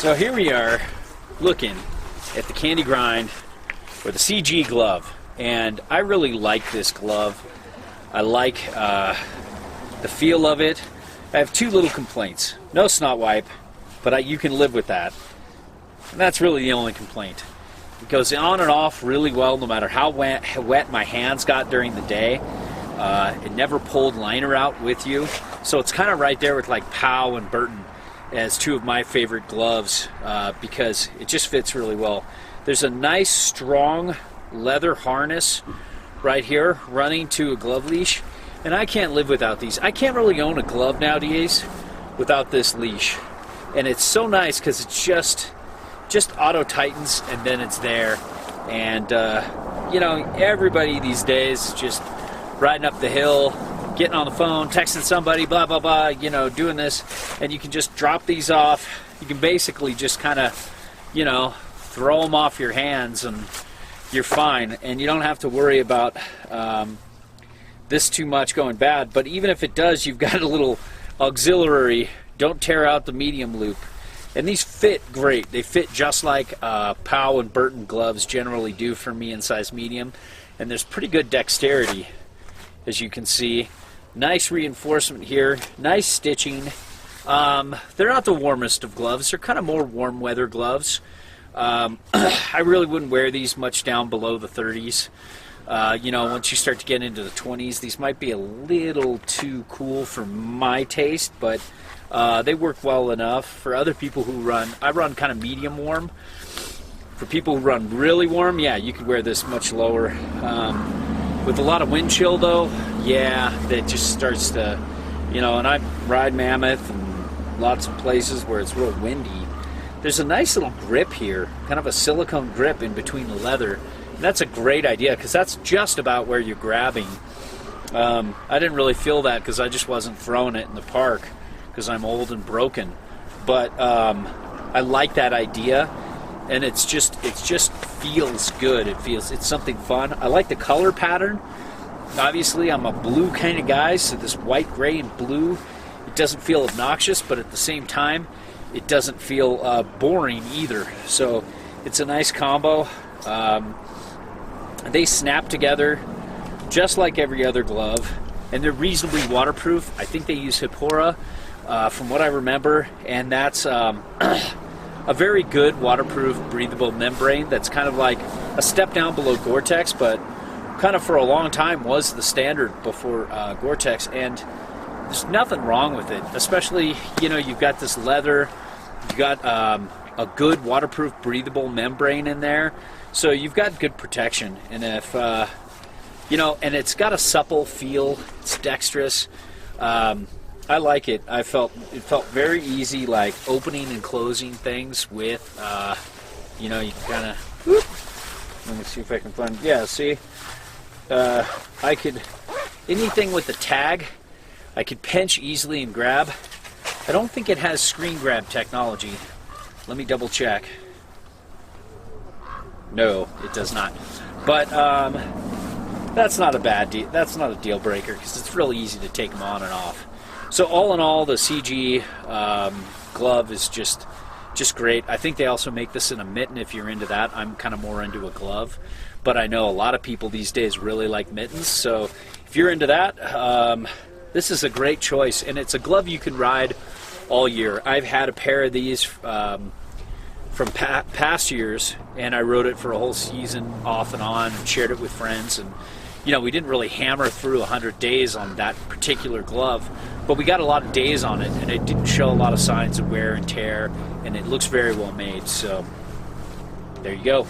So here we are looking at the Candy Grind or the CGH Glove, and I really like this glove. I like the feel of it. I have two little complaints. No snot wipe, but you can live with that. And that's really the only complaint. It goes on and off really well no matter how wet my hands got during the day. It never pulled liner out with you. So it's kind of right there with like Powell and Burton as two of my favorite gloves because it just fits really well. There's a nice strong leather harness right here running to a glove leash, and I can't live without these. I can't really own a glove nowadays without this leash, and it's so nice because it's just auto tightens and then it's there. And you know, everybody these days just riding up the hill, getting on the phone, texting somebody, blah blah blah, you know, doing this, and you can just drop these off. You can basically just kind of, you know, throw them off your hands and you're fine, and you don't have to worry about this too much going bad. But even if it does, you've got a little auxiliary. Don't tear out the medium loop. And these fit great. They fit just like Powell and Burton gloves generally do for me in size medium, and there's pretty good dexterity, as you can see. Nice reinforcement here, nice stitching. They're not the warmest of gloves. They're kind of more warm weather gloves. I really wouldn't wear these much down below the 30s. You know, once you start to get into the 20s, these might be a little too cool for my taste, but they work well enough for other people who run. I run kind of medium warm. For people who run really warm, yeah, you could wear this much lower. With a lot of wind chill though, yeah, that just starts to, you know, and I ride Mammoth and lots of places where it's real windy. There's a nice little grip here, kind of a silicone grip in between the leather. And that's a great idea because that's just about where you're grabbing. I didn't really feel that because I just wasn't throwing it in the park because I'm old and broken. But I like that idea, and it just feels good. It's something fun. I like the color pattern. Obviously, I'm a blue kind of guy, so this white, gray, and blue, it doesn't feel obnoxious, but at the same time, it doesn't feel boring either. So it's a nice combo. They snap together just like every other glove, and they're reasonably waterproof. I think they use Hipora from what I remember, and that's a very good waterproof breathable membrane that's kind of like a step down below Gore-Tex, but kind of for a long time was the standard before Gore-Tex, and there's nothing wrong with it. Especially, you know, you've got this leather, you've got a good waterproof breathable membrane in there, so you've got good protection. And if you know, and it's got a supple feel, it's dexterous. I like it. It felt very easy, like opening and closing things with, you know, you kind of, let me see if I can find, yeah, see, I could, anything with the tag, I could pinch easily and grab. I don't think it has screen grab technology. Let me double check. No, it does not. But that's not a bad deal. That's not a deal breaker because it's really easy to take them on and off. So all in all, the CG glove is just great. I think they also make this in a mitten if you're into that. I'm kind of more into a glove, but I know a lot of people these days really like mittens. So if you're into that, this is a great choice, and it's a glove you can ride all year. I've had a pair of these from past years, and I rode it for a whole season off and on and shared it with friends. And you know, we didn't really hammer through 100 days on that particular glove, but we got a lot of days on it, and it didn't show a lot of signs of wear and tear, and it looks very well made. So there you go.